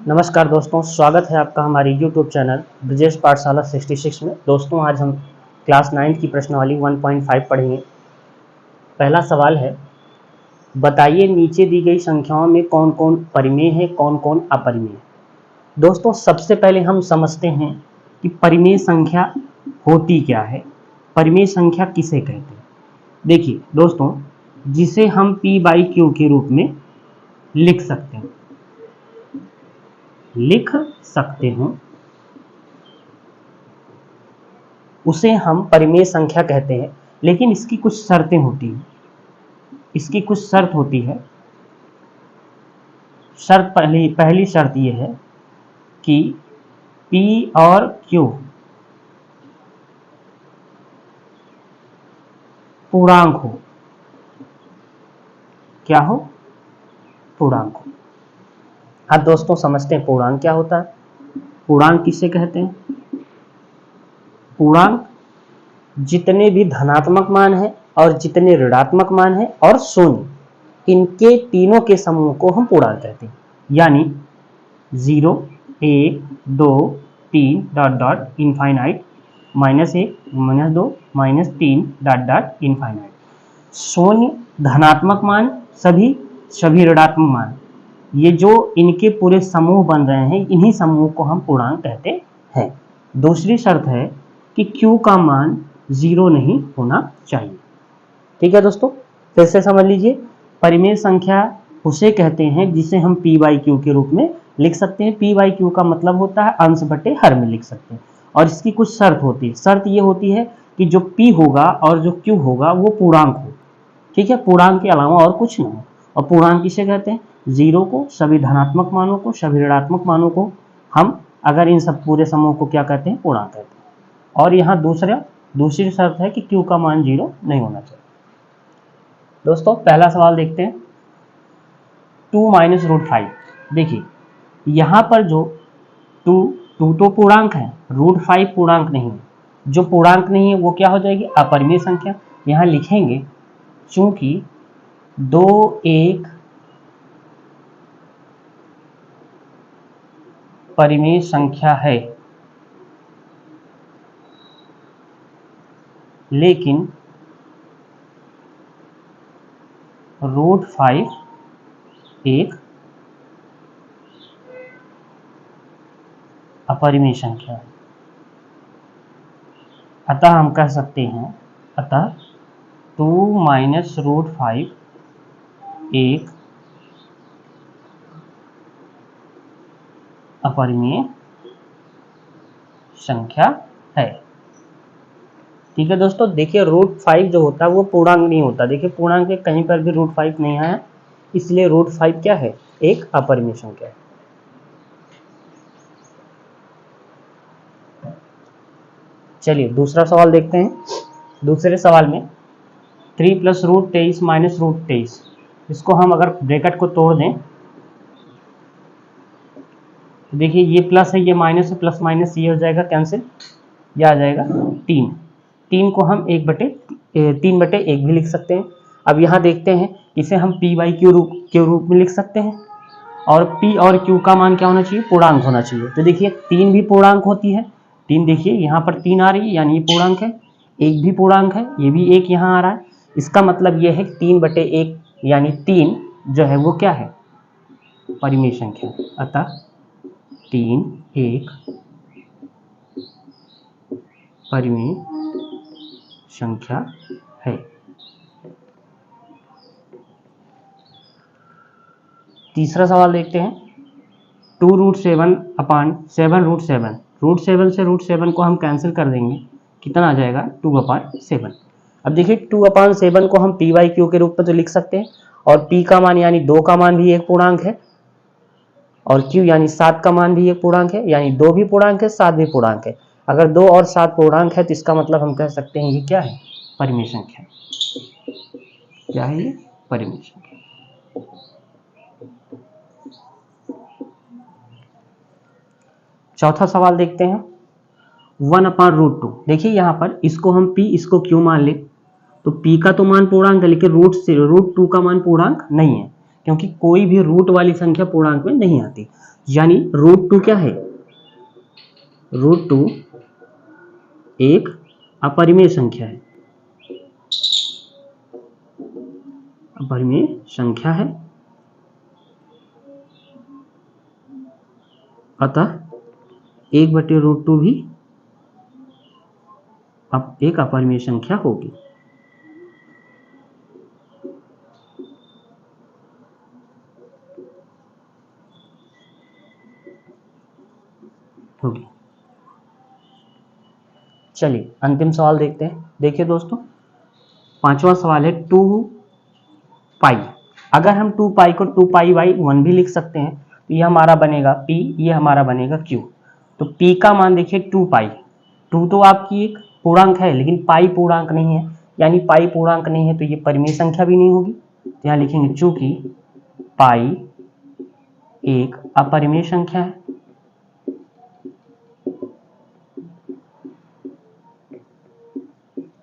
नमस्कार दोस्तों, स्वागत है आपका हमारे YouTube चैनल ब्रजेश पाठशाला 66 में। दोस्तों, आज हम क्लास 9 की प्रश्नावली 1.5 पढ़ेंगे। पहला सवाल है, बताइए नीचे दी गई संख्याओं में कौन कौन परिमेय है, कौन कौन अपरिमेय है। दोस्तों, सबसे पहले हम समझते हैं कि परिमेय संख्या होती क्या है, परिमेय संख्या किसे कहते हैं। देखिए दोस्तों, जिसे हम P/Q के रूप में लिख सकते हैं उसे हम परिमेय संख्या कहते हैं। लेकिन इसकी कुछ शर्तें होती हैं। पहली शर्त यह है कि P और Q पूर्णांक हो। क्या हो? पूर्णांक हो। हाँ दोस्तों, समझते हैं पूर्णांक क्या होता है। पूर्णांक किसे कहते हैं? पूर्णांक जितने भी धनात्मक मान है और जितने ऋणात्मक मान है और शून्य, इनके तीनों के समूह को हम पूर्णांक कहते हैं। यानी 0, 1, 2, 3 dot dot infinite, -1, -2, -3 dot dot infinite. शून्य धनात्मक मान, सभी ऋणात्मक मान, ये जो इनके पूरे समूह बन रहे हैं, इन्हीं समूह को हम पूर्णांक कहते हैं। दूसरी शर्त है कि Q का मान 0 नहीं होना चाहिए। ठीक है दोस्तों, फिर से समझ लीजिए। परिमेय संख्या उसे कहते हैं जिसे हम P/Q के रूप में लिख सकते हैं। P/Q का मतलब होता है अंश बटे हर में लिख सकते हैं। और इसकी कुछ शर्त होती है। शर्त ये होती है कि जो P होगा और जो Q होगा वो पूर्णांक हो। ठीक है, पूर्णांक के अलावा और कुछ नहीं हो। और पूर्णांक किसे कहते हैं? 0 को, सभी धनात्मक मानों को, सभी ऋणात्मक मानों को हम अगर इन सब पूरे समूह को क्या कहते हैं? पूर्णांक कहते हैं। और यहाँ दूसरी शर्त है कि Q का मान 0 नहीं होना चाहिए। दोस्तों, पहला सवाल देखते हैं। 2 - √5। देखिए यहाँ पर जो 2 तो पूर्णांक है, √5 पूर्णांक नहीं है। जो पूर्णांक नहीं है वो क्या हो जाएगी? अपरिमेय संख्या। यहाँ लिखेंगे चूंकि 2 एक परिमेय संख्या है, लेकिन √5 एक अपरिमेय संख्या है। अतः हम कह सकते हैं, 2 - √5 एक अपरिमेय संख्या है। ठीक है दोस्तों, देखिए √5 जो होता है वो पूर्णांक नहीं होता। देखिए पूर्णांक में कहीं पर भी √5 नहीं आया, इसलिए √5 क्या है? एक अपरिमेय संख्या है। चलिए दूसरा सवाल देखते हैं। दूसरे सवाल में 3 + √23 - √23, इसको हम अगर ब्रैकेट को तोड़ दें, देखिए ये प्लस है, ये माइनस है, प्लस माइनस ये हो जाएगा कैंसिल, ये आ जाएगा 3 को हम 3/1 भी लिख सकते हैं। अब यहाँ देखते हैं, इसे हम P/Q के रूप में लिख सकते हैं। और P और Q का मान क्या होना चाहिए? पूर्णांक होना चाहिए। तो देखिए 3 भी पूर्णांक होती है। 3 देखिए यहाँ पर 3 आ रही है, यानी ये पूर्णांक है। 1 भी पूर्णांक है, ये भी 1 यहाँ आ रहा है। इसका मतलब ये है 3/1 यानी 3 जो है वो क्या है? परिमेय संख्या। अतः 3 एक परिमेय संख्या है। तीसरा सवाल देखते हैं। 2√7 अपान 7√7, √7 से √7 को हम कैंसिल कर देंगे, कितना आ जाएगा? 2/7। अब देखिए 2/7 को हम P/Q के रूप में तो लिख सकते हैं, और P का मान यानी 2 का मान भी एक पूर्णांक है, और Q यानी 7 का मान भी एक पूर्णांक है। यानी 2 भी पूर्णांक है, 7 भी पूर्णांक है। अगर 2 और 7 पूर्णांक है तो इसका मतलब हम कह सकते हैं ये क्या है? परिमेय संख्या। क्या है ये? परिमेय संख्या। चौथा सवाल देखते हैं। 1/√2। देखिए यहाँ पर इसको हम P, इसको Q मान ले, तो P का तो मान पूर्णांक है, लेकिन √2 का मान पूर्णांक नहीं है। क्योंकि कोई भी रूट वाली संख्या पूर्णांक में नहीं आती। यानी √2 क्या है? √2 एक अपरिमेय संख्या है, अपरिमेय संख्या है। अतः 1/√2 भी अब एक अपरिमेय संख्या होगी। चलिए अंतिम सवाल देखते हैं। देखिए दोस्तों, पांचवा सवाल है 2 पाई। अगर हम 2 पाई को 2 पाई बाई 1 भी लिख सकते हैं तो ये हमारा बनेगा p, ये हमारा बनेगा q। तो p का मान देखिए 2 पाई। 2 तो आपकी एक पूर्णांक है, लेकिन पाई पूर्णांक नहीं है, यानी पाई पूर्णांक नहीं है तो ये परिमेय संख्या भी नहीं होगी। तो यहाँ लिखेंगे चूंकि पाई एक अपरिमेय संख्या है,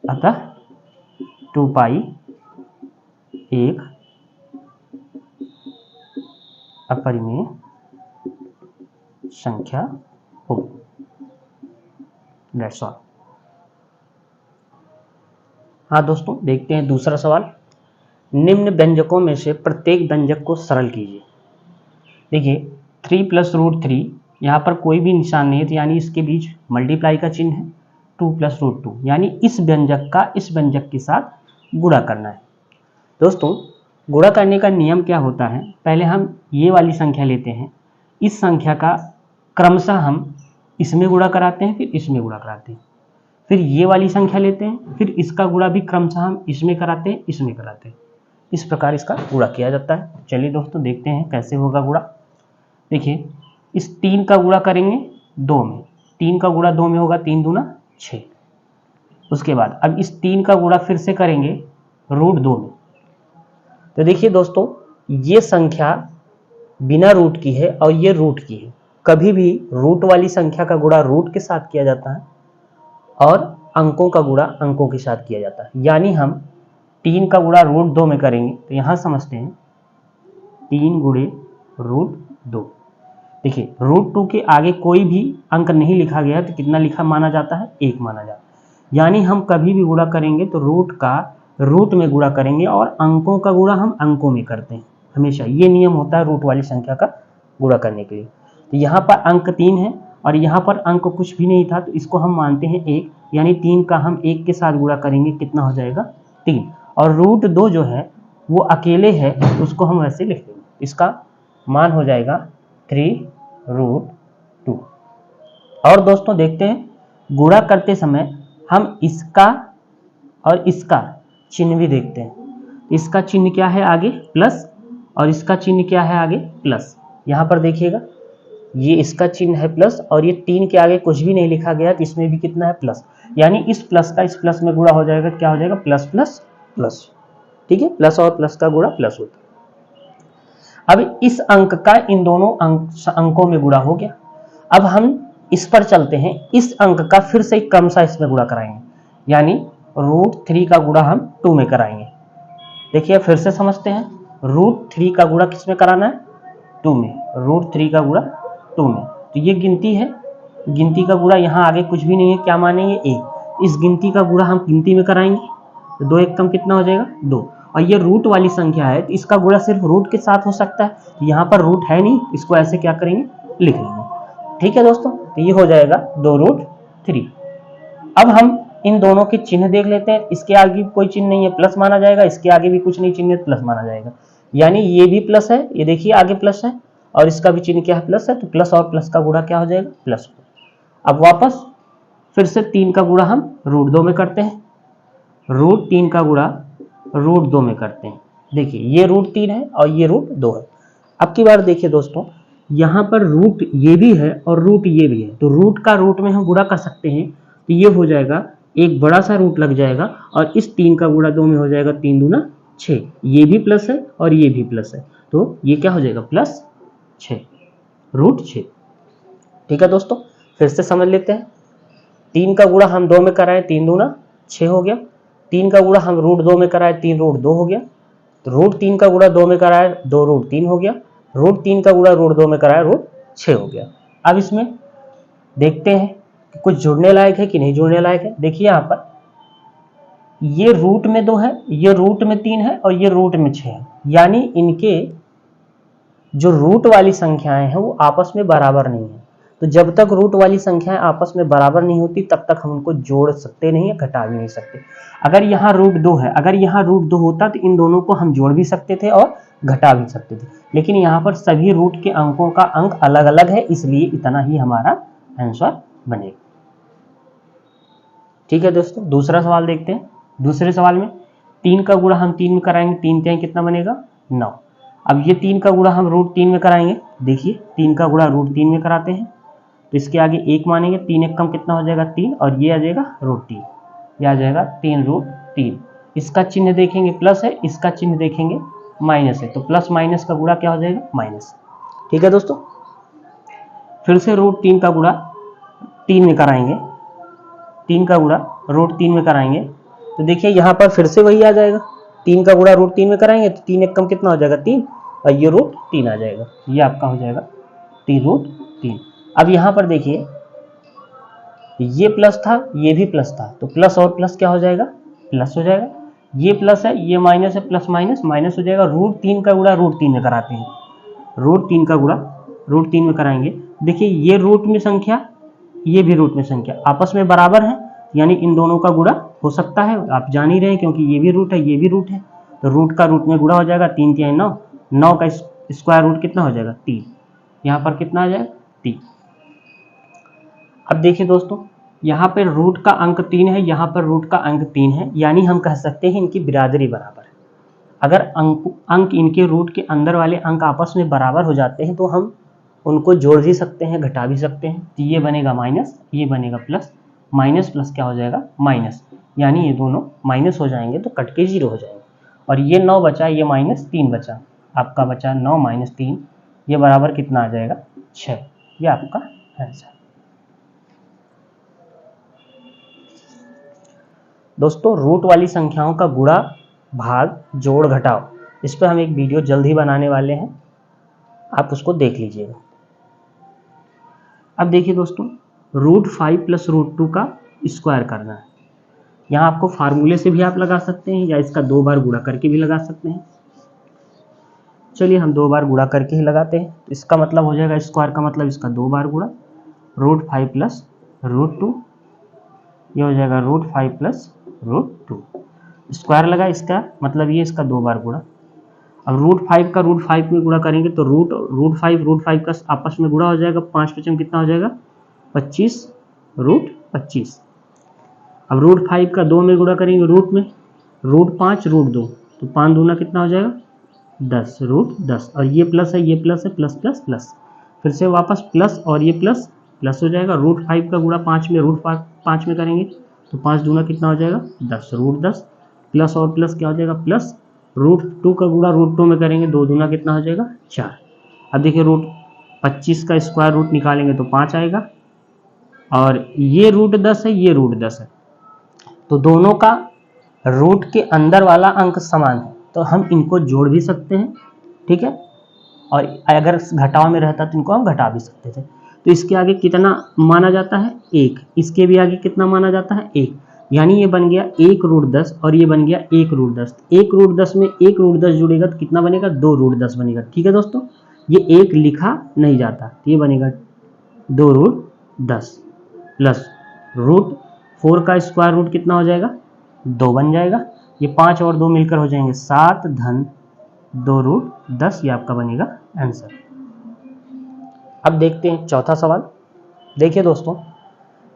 अतः 2 पाई एक अपरिमेय संख्या होगी। That's all. हाँ दोस्तों, देखते हैं दूसरा सवाल। निम्न व्यंजकों में से प्रत्येक व्यंजक को सरल कीजिए। देखिए 3 + √3, यहाँ पर कोई भी निशान नहीं है, तो यानी इसके बीच मल्टीप्लाई का चिन्ह है। 2 + √2 यानी इस व्यंजक का इस व्यंजक के साथ गुणा करना है। दोस्तों, गुणा करने का नियम क्या होता है? पहले हम ये वाली संख्या लेते हैं, इस संख्या का क्रमशः हम इसमें गुणा कराते हैं, फिर इसमें गुणा कराते हैं। फिर ये वाली संख्या लेते हैं, फिर इसका गुणा भी क्रमशः हम इसमें कराते हैं, इसमें कराते हैं। इस प्रकार इसका गुणा किया जाता है। चलिए दोस्तों देखते हैं कैसे होगा गुणा। देखिए इस 3 का गुणा करेंगे 2 में, 3 का गुणा 2 में होगा, 3 दूना 6। उसके बाद अब इस 3 का गुणा फिर से करेंगे √2 में। तो देखिए दोस्तों, ये संख्या बिना रूट की है और ये रूट की है। कभी भी रूट वाली संख्या का गुणा रूट के साथ किया जाता है और अंकों का गुणा अंकों के साथ किया जाता है। यानी हम 3 का गुणा √2 में करेंगे तो यहाँ समझते हैं 3 गुणे √2। देखिए √2 के आगे कोई भी अंक नहीं लिखा गया तो कितना लिखा माना जाता है? 1 माना जाता है। यानी हम कभी भी गुणा करेंगे तो रूट का रूट में गुणा करेंगे और अंकों का गुणा हम अंकों में करते हैं हमेशा। ये नियम होता है रूट वाली संख्या का गुणा करने के लिए। तो यहाँ पर अंक 3 है और यहाँ पर अंक कुछ भी नहीं था, तो इसको हम मानते हैं 1, यानी 3 का हम 1 के साथ गुणा करेंगे, कितना हो जाएगा? 3। और √2 जो है वो अकेले है, उसको हम वैसे लिख देंगे, इसका मान हो जाएगा 3√2। और दोस्तों देखते हैं गुणा करते समय हम इसका और इसका चिन्ह भी देखते हैं। इसका चिन्ह क्या है? आगे प्लस, और इसका चिन्ह क्या है? आगे प्लस। यहाँ पर देखिएगा ये इसका चिन्ह है प्लस और ये 3 के आगे कुछ भी नहीं लिखा गया, तो इसमें भी कितना है? प्लस। यानी इस प्लस का इस प्लस में गुणा हो जाएगा, क्या हो जाएगा? Plus plus plus. ठीक है, प्लस और प्लस का गुणा प्लस होता है। अब इस अंक का इन दोनों अंकों में गुणा हो गया। अब हम इस पर चलते हैं, इस अंक का फिर से क्रमशः इसमें गुणा कराएंगे, यानी √3 का गुणा हम 2 में कराएंगे। देखिए फिर से समझते हैं, √3 का गुणा किस में कराना है? 2 में। √3 का गुणा 2 में, तो ये गिनती है, गिनती का गुणा यहाँ आगे कुछ भी नहीं है, क्या मानेंगे? 1। इस गिनती का गुणा हम गिनती में कराएंगे, तो 2 एक कम कितना हो जाएगा? 2। और ये रूट वाली संख्या है तो इसका गुणा सिर्फ रूट के साथ हो सकता है, तो यहाँ पर रूट है नहीं, इसको ऐसे क्या करेंगे? लिख लेंगे। ठीक है दोस्तों, तो ये हो जाएगा 2√3। अब हम इन दोनों के चिन्ह देख लेते हैं। इसके आगे कोई चिन्ह नहीं है, प्लस माना जाएगा, इसके आगे भी कुछ नहीं चिन्ह है, प्लस माना जाएगा। यानी ये भी प्लस है, ये देखिए आगे प्लस है और इसका भी चिन्ह क्या है? प्लस है, तो प्लस और प्लस का गुणा क्या हो जाएगा? प्लस। अब वापस फिर से 3 का गुणा हम √2 में करते हैं, √3 का गुणा √2 में करते हैं। देखिए ये √3 है और ये √2 है। अब की बार देखिए दोस्तों, यहाँ पर रूट ये भी है और रूट ये भी है, तो रूट का रूट में हम गुणा कर सकते हैं, तो ये हो जाएगा एक बड़ा सा रूट लग जाएगा और इस 3 का गुणा 2 में हो जाएगा, 3 दूना 6। ये भी प्लस है और ये भी प्लस है, तो ये क्या हो जाएगा? +6, √6। ठीक है दोस्तों, फिर से समझ लेते हैं। 3 का गुणा हम 2 में कराएं, 3 दूना 6 हो गया। 3 का गुणा हम √2 में कराएं, 3 √2 हो गया। तो √3 का गुणा 2 में कराया 2 √3 हो गया, √3 का गुणा √2 में कराया √6 हो गया। अब इसमें देखते हैं कि कुछ जुड़ने लायक है कि नहीं जुड़ने लायक है। देखिए यहाँ पर ये रूट में 2 है, ये रूट में 3 है और ये रूट में 6 है, यानी इनके जो रूट वाली संख्याएं हैं वो आपस में बराबर नहीं है। तो जब तक रूट वाली संख्याएं आपस में बराबर नहीं होती तब तक हम उनको जोड़ सकते नहीं है, घटा भी नहीं सकते। अगर यहाँ √2 है, अगर यहाँ √2 होता तो इन दोनों को हम जोड़ भी सकते थे और घटा भी सकते थे, लेकिन यहाँ पर सभी रूट के अंकों का अंक अलग अलग है, इसलिए इतना ही हमारा आंसर बनेगा। ठीक है दोस्तों, दूसरा सवाल देखते हैं। दूसरे सवाल में 3 का गुणा हम 3 में कराएंगे, 3 3 कितना बनेगा 9। अब ये 3 का गुणा हम √3 में कराएंगे, देखिए 3 का गुणा √3 में कराते हैं तो इसके आगे 1 मानेंगे, 3 1 कम कितना हो जाएगा 3 और ये आ जाएगा √3, यह आ जाएगा 3 √3। इसका चिन्ह देखेंगे प्लस है, इसका चिन्ह देखेंगे माइनस है, तो प्लस माइनस का गुणा क्या हो जाएगा माइनस। ठीक है दोस्तों, फिर से √3 का गुणा 3 में कराएंगे, 3 का गुणा √3 में कराएंगे तो देखिए यहाँ पर फिर से वही आ जाएगा, 3 का गुणा √3 में कराएंगे तो 3 1 कम कितना हो जाएगा 3 और ये √3 आ जाएगा, ये आपका हो जाएगा 3 √3। अब यहाँ पर देखिए ये प्लस था ये भी प्लस था, तो प्लस और प्लस क्या हो जाएगा प्लस हो जाएगा, ये प्लस है ये माइनस है, प्लस माइनस माइनस हो जाएगा। √3 का गुणा √3 में कराते हैं, √3 का गुणा √3 में कराएंगे, देखिए ये रूट में संख्या ये भी रूट में संख्या आपस में बराबर है, यानी इन दोनों का गुणा हो सकता है, आप जान ही रहे हैं क्योंकि ये भी रूट है ये भी रूट है, तो रूट का रूट में गुणा हो जाएगा, 3 3 9, 9 का स्क्वायर रूट कितना हो जाएगा 3, यहाँ पर कितना आ जाएगा 3। अब देखिए दोस्तों यहाँ पर रूट का अंक 3 है, यहाँ पर रूट का अंक 3 है, यानी हम कह सकते हैं इनकी बिरादरी बराबर है। अगर अंक इनके रूट के अंदर वाले अंक आपस में बराबर हो जाते हैं तो हम उनको जोड़ भी सकते हैं घटा भी सकते हैं, तो ये बनेगा माइनस ये बनेगा प्लस, माइनस प्लस क्या हो जाएगा माइनस, यानी ये दोनों माइनस हो जाएंगे तो कट के 0 हो जाएंगे और ये 9 बचा ये -3 बचा, आपका बचा 9 - 3, ये बराबर कितना आ जाएगा 6, ये आपका आंसर। दोस्तों रूट वाली संख्याओं का गुणा भाग जोड़ घटाओ, इस पर हम एक वीडियो जल्द ही बनाने वाले हैं, आप उसको देख लीजिएगा। अब देखिए दोस्तों √5 + √2 का स्क्वायर करना है, यहाँ आपको फार्मूले से भी आप लगा सकते हैं या इसका 2 बार गुणा करके भी लगा सकते हैं। चलिए हम 2 बार गुणा करके ही लगाते हैं, इसका मतलब हो जाएगा स्क्वायर का मतलब इसका 2 बार गुणा, √5 + √2, ये हो जाएगा √5 + √2, स्क्वायर लगा इसका मतलब ये इसका 2 बार गुणा। अब √5 का √5 में गुणा करेंगे तो √5 का आपस में गुणा हो जाएगा, 5 5 कितना हो जाएगा 25 √25। अब √5 का 2 में गुणा करेंगे रूट में, √5 √2 तो 5 दूना कितना हो जाएगा 10 √10, और ये प्लस है ये प्लस है प्लस प्लस प्लस, फिर से वापस प्लस और ये प्लस प्लस हो जाएगा। √5 का गुणा 5 में √5 में करेंगे तो 5 दूना कितना हो जाएगा 10 √10, प्लस और प्लस क्या हो जाएगा प्लस, √2 का गुणा √2 में करेंगे 2 दूना कितना हो जाएगा 4। अब देखिए √25 का स्क्वायर रूट निकालेंगे तो 5 आएगा, और ये √10 है ये √10 है, तो दोनों का रूट के अंदर वाला अंक समान है तो हम इनको जोड़ भी सकते हैं, ठीक है, और अगर घटाव में रहता तो इनको हम घटा भी सकते थे। तो इसके आगे कितना माना जाता है 1, इसके भी आगे कितना माना जाता है 1, यानी ये बन गया 1 √10 और ये बन गया 1 √10, 1 √10 में 1 √10 जुड़ेगा तो कितना बनेगा 2 √10 बनेगा। ठीक है दोस्तों, ये 1 लिखा नहीं जाता तो ये बनेगा 2 √10 प्लस √4 का स्क्वायर रूट कितना हो जाएगा 2 बन जाएगा, ये 5 और 2 मिलकर हो जाएंगे 7 धन 2 √10, ये आपका बनेगा आंसर। अब देखते हैं चौथा सवाल। देखिए दोस्तों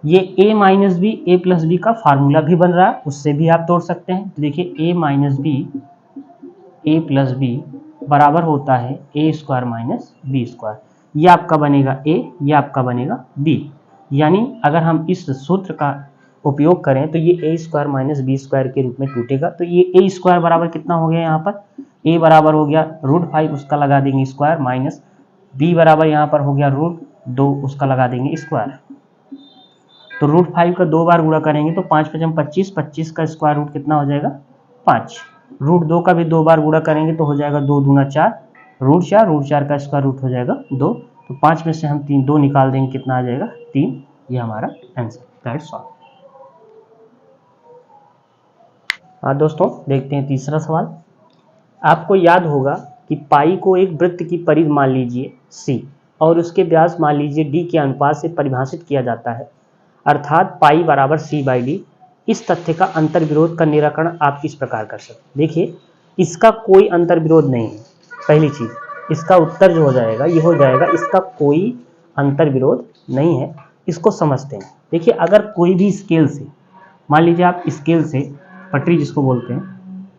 ये a - b a + b का फार्मूला भी बन रहा है, उससे भी आप तोड़ सकते हैं। तो देखिए a - b a + b बराबर होता है a² - b², ये आपका बनेगा a, ये आपका बनेगा b, यानी अगर हम इस सूत्र का उपयोग करें तो ये a² - b² के रूप में टूटेगा। तो ये a² बराबर कितना हो गया, यहाँ पर a बराबर हो गया √5 उसका लगा देंगे स्क्वायर, माइनस b बराबर यहाँ पर हो गया √2 उसका लगा देंगे स्क्वायर। तो √5 का 2 बार गुणा करेंगे तो 5 × 5 = 25, 25 का स्क्वायर रूट कितना हो जाएगा 5, √2 का भी 2 बार गुणा करेंगे तो हो जाएगा 2 दूना 4, √4 का स्क्वायर रूट हो जाएगा 2। तो 5 में से हम 2 निकाल देंगे, कितना आ जाएगा 3। ये हमारा आंसर, दैट्स ऑल। हाँ दोस्तों, देखते हैं तीसरा सवाल। आपको याद होगा कि पाई को एक वृत्त की परिधि मान लीजिए C और उसके व्यास मान लीजिए D के अनुपात से परिभाषित किया जाता है, अर्थात पाई बराबर C/D। इस तथ्य का अंतर्विरोध का निराकरण आप किस प्रकार कर सकते हैं? देखिए, इसका कोई अंतर्विरोध नहीं है। पहली चीज, इसका उत्तर जो हो जाएगा ये हो जाएगा, इसका कोई अंतर्विरोध नहीं है। इसको समझते हैं। देखिए, अगर कोई भी स्केल से, मान लीजिए आप स्केल से, पटरी जिसको बोलते हैं,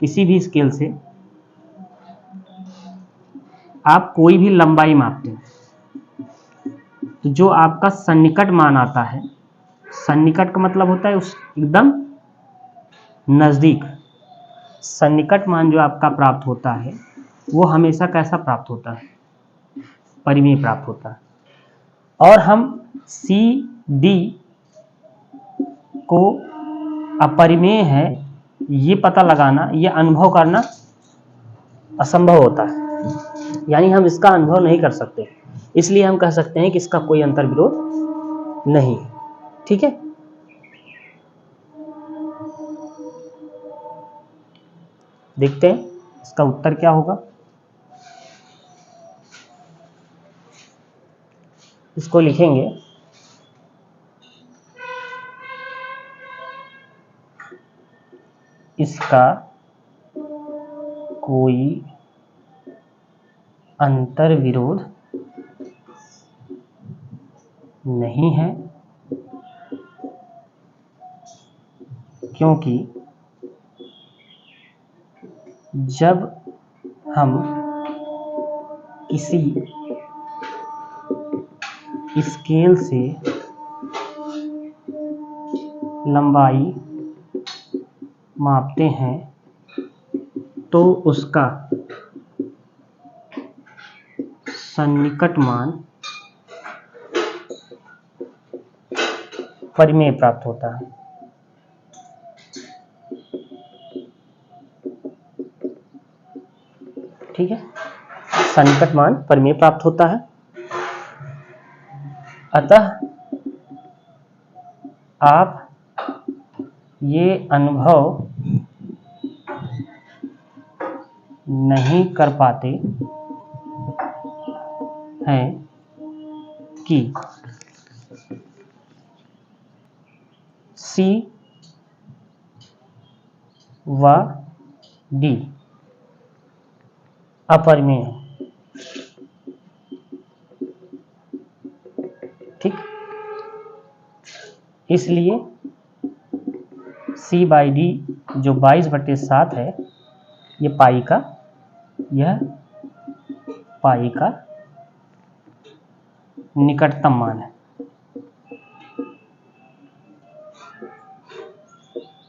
किसी भी स्केल से आप कोई भी लंबाई मापते हैं, तो जो आपका सन्निकट मान आता है, सन्निकट का मतलब होता है उस एकदम नजदीक, सन्निकट मान जो आपका प्राप्त होता है वो हमेशा कैसा प्राप्त होता है? परिमेय प्राप्त होता है। और हम CD को अपरिमेय है ये पता लगाना, ये अनुभव करना असंभव होता है, यानी हम इसका अनुभव नहीं कर सकते। इसलिए हम कह सकते हैं कि इसका कोई अंतर्विरोध नहीं है। ठीक है, देखते हैं इसका उत्तर क्या होगा। इसको लिखेंगे इसका कोई अंतर्विरोध नहीं है, क्योंकि जब हम किसी स्केल से लंबाई मापते हैं तो उसका सन्निकट मान परिमेय प्राप्त होता है। ठीक है, सन्निकट मान परिमेय प्राप्त होता है। अतः आप ये अनुभव नहीं कर पाते हैं कि C व D अपरिमेय है। ठीक, इसलिए C/D जो 22/7 है, ये पाई का निकटतम मान है,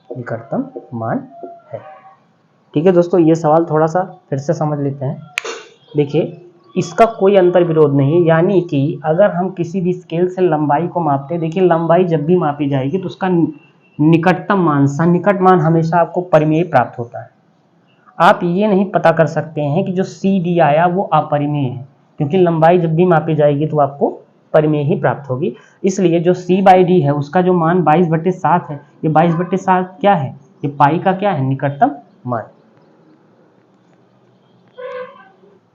निकटतम मान है। ठीक है दोस्तों, ये सवाल थोड़ा सा फिर से समझ लेते हैं। देखिए, इसका कोई अंतर्विरोध नहीं है, यानी कि अगर हम किसी भी स्केल से लंबाई को मापते हैं, देखिए लंबाई जब भी मापी जाएगी तो उसका निकटतम मान, सन्निकट मान हमेशा आपको परिमेय प्राप्त होता है। आप ये नहीं पता कर सकते हैं कि जो CD आया वो अपरिमेय है, क्योंकि लंबाई जब भी मापी जाएगी तो आपको परिमेय ही प्राप्त होगी। इसलिए जो C/D है उसका जो मान 22/7 है, ये 22/7 क्या है? ये पाई का क्या है? निकटतम मान।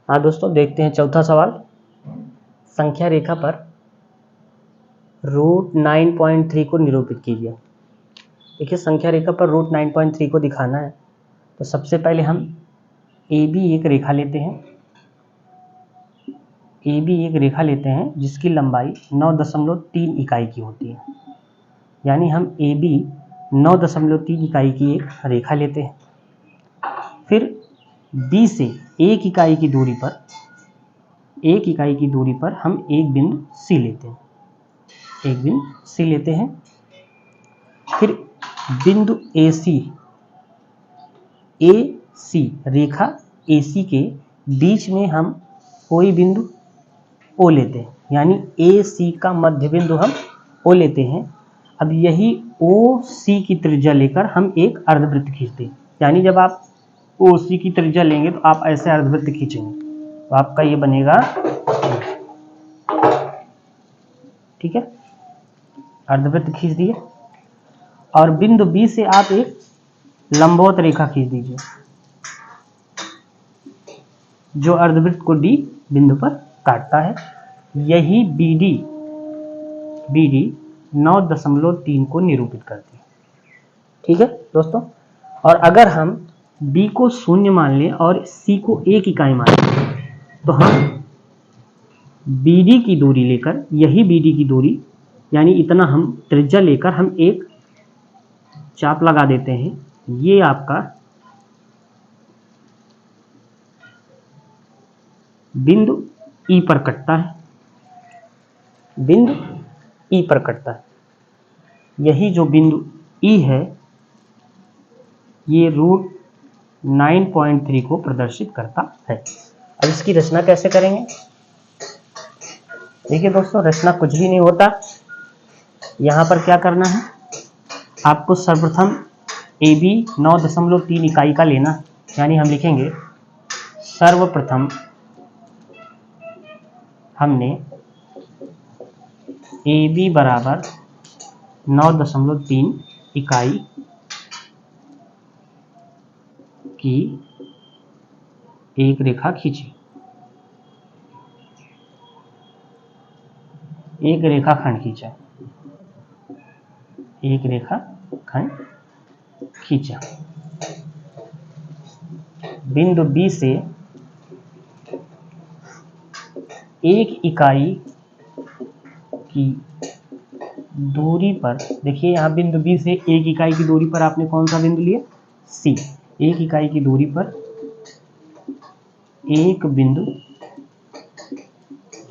हाँ दोस्तों, देखते हैं चौथा सवाल। संख्या रेखा पर √9.3 को निरूपित कीजिए। देखिए, संख्या रेखा पर √9.3 को दिखाना है तो सबसे पहले हम AB एक रेखा लेते हैं, AB एक रेखा लेते हैं जिसकी लंबाई 9.3 इकाई की होती है, यानी हम AB 9.3 इकाई की एक रेखा लेते हैं। फिर B से 1 इकाई की दूरी पर हम एक बिंदु C लेते हैं, फिर बिंदु AC रेखा AC के बीच में हम कोई बिंदु O लेते हैं, यानी AC का मध्य बिंदु हम O लेते हैं। अब यही OC की त्रिज्या लेकर हम एक अर्धवृत्त खींचते हैं, यानी जब आप ओ सी की त्रिज्या लेंगे तो आप ऐसे अर्धवृत्त खींचेंगे तो आपका ये बनेगा, ठीक है, अर्धवृत्त खींच दिए। और बिंदु बी से आप एक लंबवत रेखा खींच दीजिए जो अर्धवृत्त को डी बिंदु पर काटता है। यही BD 9.3 को निरूपित करती है। ठीक है दोस्तों, और अगर हम B को 0 मान लें और C को 1 इकाई मान लें तो हम BD की दूरी लेकर, यही BD की दूरी यानी इतना हम त्रिज्या लेकर हम एक चाप लगा देते हैं। ये आपका बिंदु E पर कटता है, बिंदु E पर कटता है। यही जो बिंदु E है ये रूट 9.3 को प्रदर्शित करता है। अब इसकी रचना कैसे करेंगे? देखिए दोस्तों, रचना कुछ भी नहीं होता। यहाँ पर क्या करना है, आपको सर्वप्रथम AB 9.3 इकाई का लेना, यानी हम लिखेंगे सर्वप्रथम हमने AB बराबर 9.3 इकाई की एक रेखा खींची, एक रेखाखंड खींचा, एक रेखाखंड खींचा। बिंदु B से एक इकाई की दूरी पर, देखिए यहाँ बिंदु B से एक इकाई की दूरी पर आपने कौन सा बिंदु लिया? C। एक इकाई की दूरी पर एक बिंदु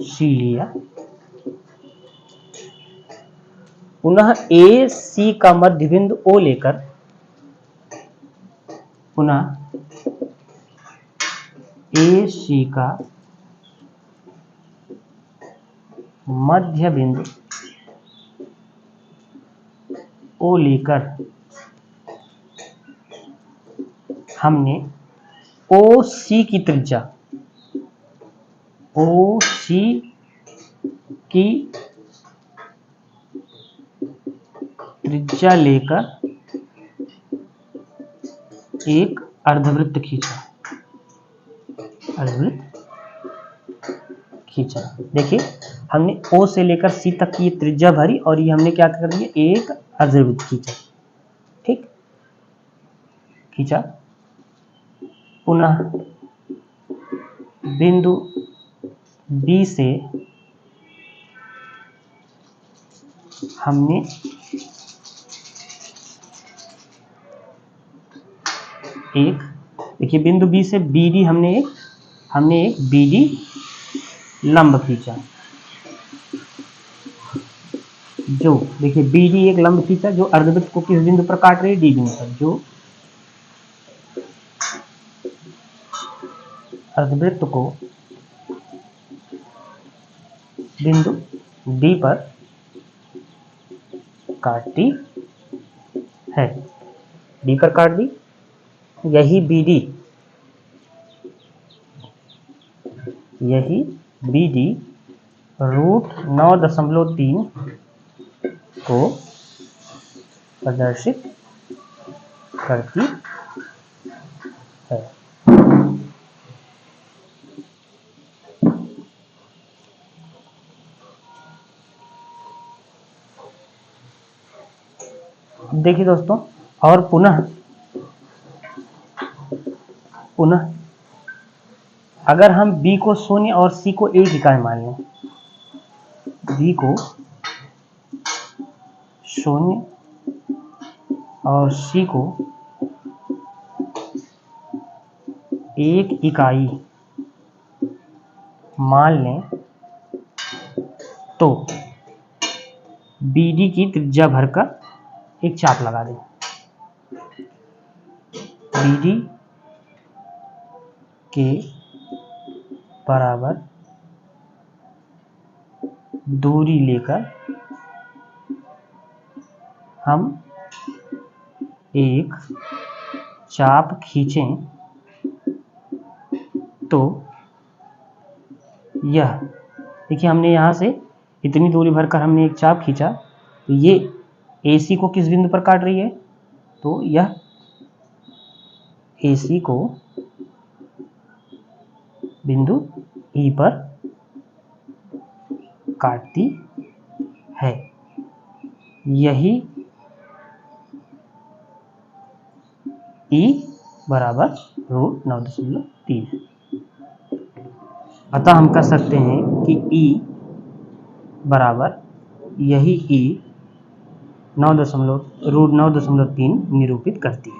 C लिया। पुनः AC का मध्य बिंदु O लेकर, पुनः AC का मध्य बिंदु O लेकर हमने OC की त्रिज्या, OC की त्रिज्या लेकर एक अर्धवृत्त खींचा, अर्धवृत्त खींचा। देखिए हमने O से लेकर C तक की त्रिज्या भरी और ये हमने क्या कर दिया, एक अर्धवृत्त खींचा। ठीक, खींचा। पुनः बिंदु B से हमने एक, देखिए बिंदु B से BD हमने एक BD लंब खींचा, जो देखिए BD एक लंब खींचा जो अर्धवृत्त को किस बिंदु पर काट रही है? D बिंदु पर। जो अर्धवृत्त को बिंदु D पर काटती है, D पर काट दी। यही BD रूट 9.3 को प्रदर्शित करती है। देखिए दोस्तों, और पुनः अगर हम B को 0 और C को 1 इकाई मान लें, B को 0 और C को 1 इकाई मान लें तो BD की त्रिज्या भरकर एक चाप लगा दें। BD के बराबर दूरी लेकर हम एक चाप खींचें तो यह देखिए, हमने यहाँ से इतनी दूरी भरकर हमने एक चाप खींचा, तो ये AC को किस बिंदु पर काट रही है, तो यह AC को बिंदु E पर काटती है। यही E बराबर √9.3 है। अतः हम कह सकते हैं कि E बराबर यही E √9.3 निरूपित करती है।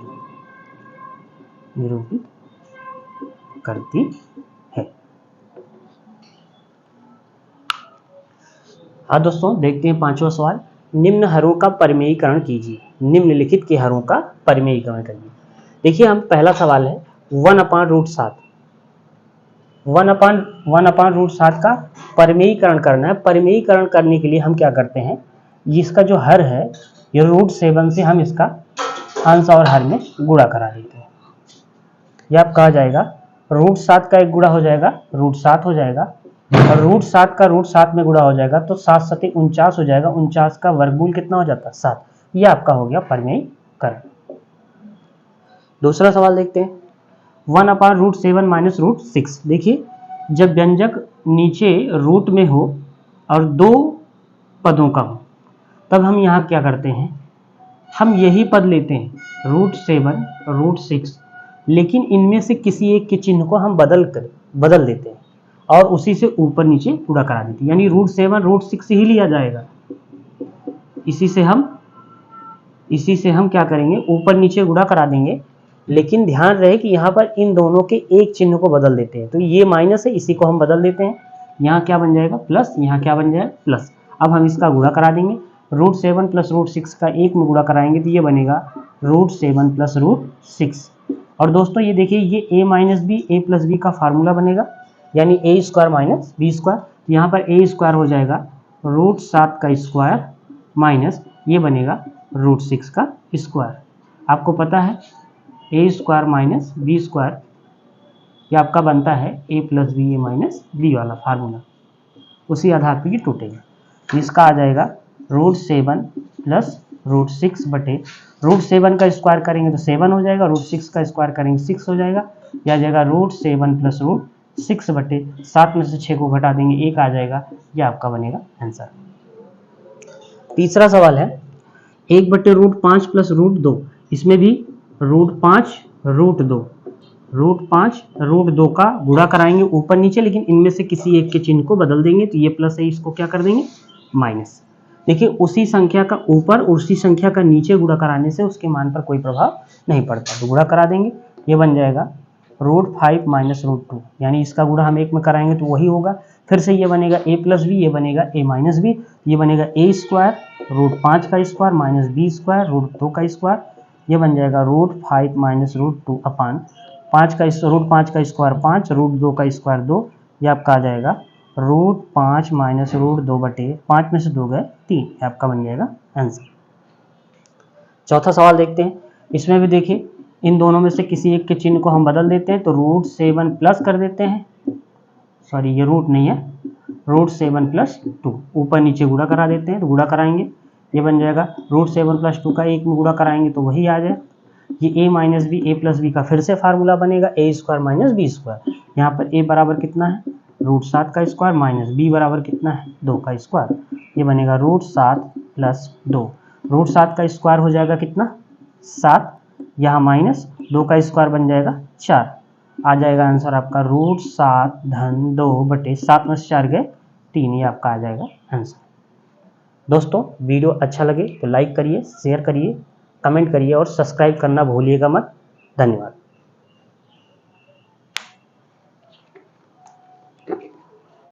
हाँ दोस्तों, देखते हैं 5वां सवाल। निम्न हरों का परिमेयीकरण कीजिए। निम्नलिखित के हरों का परिमेयीकरण करिए। देखिए, हम पहला सवाल है 1/√7। 1/√7 का परिमेयीकरण करना है। परिमेयीकरण करने के लिए हम क्या करते हैं, इसका जो हर है ये √7 से हम इसका अंश और हर में गुणा करा देते हैं। यह आप कहा जाएगा √7 का एक गुणा हो जाएगा √7 हो जाएगा, और √7 का √7 में गुणा हो जाएगा तो 7 7 49 हो जाएगा। 49 का वर्गमूल कितना हो जाता है, 7। यह आपका हो गया परिमेयीकरण। दूसरा सवाल देखते हैं 1/√7 - √6। देखिए, जब व्यंजक नीचे रूट में हो और 2 पदों का हो, तब हम यहाँ क्या करते हैं, हम यही पद लेते हैं √7 √6, लेकिन इनमें से किसी एक के चिन्ह को हम बदल देते हैं और उसी से ऊपर नीचे गुणा करा देते हैं। यानी √7 √6 ही लिया जाएगा। इसी से हम क्या करेंगे, ऊपर नीचे गुणा करा देंगे, लेकिन ध्यान रहे कि यहाँ पर इन दोनों के एक चिन्ह को बदल देते हैं। तो ये माइनस है, इसी को हम बदल देते हैं। यहाँ क्या बन जाएगा, प्लस, यहाँ क्या बन जाएगा, प्लस। अब हम इसका गुणा करा देंगे। √7 + √6 का एक में गुणा कराएंगे तो ये बनेगा √7 + √6। और दोस्तों ये देखिए, ये a - b a + b का फार्मूला बनेगा, यानी a² - b²। यहाँ पर a² हो जाएगा √7 का स्क्वायर माइनस ये बनेगा √6 का स्क्वायर। आपको पता है a² - b² ये आपका बनता है a + b a - b वाला फार्मूला। उसी आधार पर ये टूटेगा। इसका आ जाएगा √7 + √6 बटे √7 का स्क्वायर करेंगे तो 7 हो जाएगा, √6 का स्क्वायर करेंगे 6 हो जाएगा। यह आ जाएगा √7 + √6 बटे 7 में से 6 को घटा देंगे 1 आ जाएगा। यह आपका बनेगा आंसर। तीसरा सवाल है 1/√5 + √2। इसमें भी √5 √2 का गुणा कराएंगे ऊपर नीचे, लेकिन इनमें से किसी एक के चिन्ह को बदल देंगे। तो ये प्लस है, इसको क्या कर देंगे, माइनस। देखिए, उसी संख्या का ऊपर और उसी संख्या का नीचे गुणा कराने से उसके मान पर कोई प्रभाव नहीं पड़ता। तो गुणा करा देंगे, ये बन जाएगा √5 - √2, यानी इसका गुणा हम एक में कराएंगे तो वही होगा। फिर से ये बनेगा a + b, ये बनेगा a - b, ये बनेगा a² √5 का स्क्वायर माइनस b² √2 का स्क्वायर। ये बन जाएगा √5 - √2 अपान 5 का √5 का स्क्वायर 5, √2 का स्क्वायर 2। ये आपका आ जाएगा √5 - √2 बटे 5 में से 2 गए 3। आपका बन जाएगा आंसर। चौथा सवाल देखते हैं। इसमें भी देखिए, इन दोनों में से किसी एक के चिन्ह को हम बदल देते हैं। तो √7 प्लस कर देते हैं, सॉरी ये रूट नहीं है, √7 + 2 ऊपर नीचे गुणा करा देते हैं। तो गुणा कराएंगे, ये बन जाएगा √7 + 2 का एक में गुणा कराएंगे तो वही आ जाए। ये a - b a + b का फिर से फार्मूला बनेगा a² - b²। यहाँ पर a बराबर कितना है, √7 का स्क्वायर माइनस b बराबर कितना है, 2 का स्क्वायर। ये बनेगा √7 + 2। √7 का स्क्वायर हो जाएगा कितना, 7, यहाँ माइनस 2 का स्क्वायर बन जाएगा 4। आ जाएगा आंसर आपका √7 - 2 बटे 7 में से 4 गए 3। ये आपका आ जाएगा आंसर। दोस्तों, वीडियो अच्छा लगे तो लाइक करिए, शेयर करिए, कमेंट करिए और सब्सक्राइब करना भूलिएगा मत। धन्यवाद।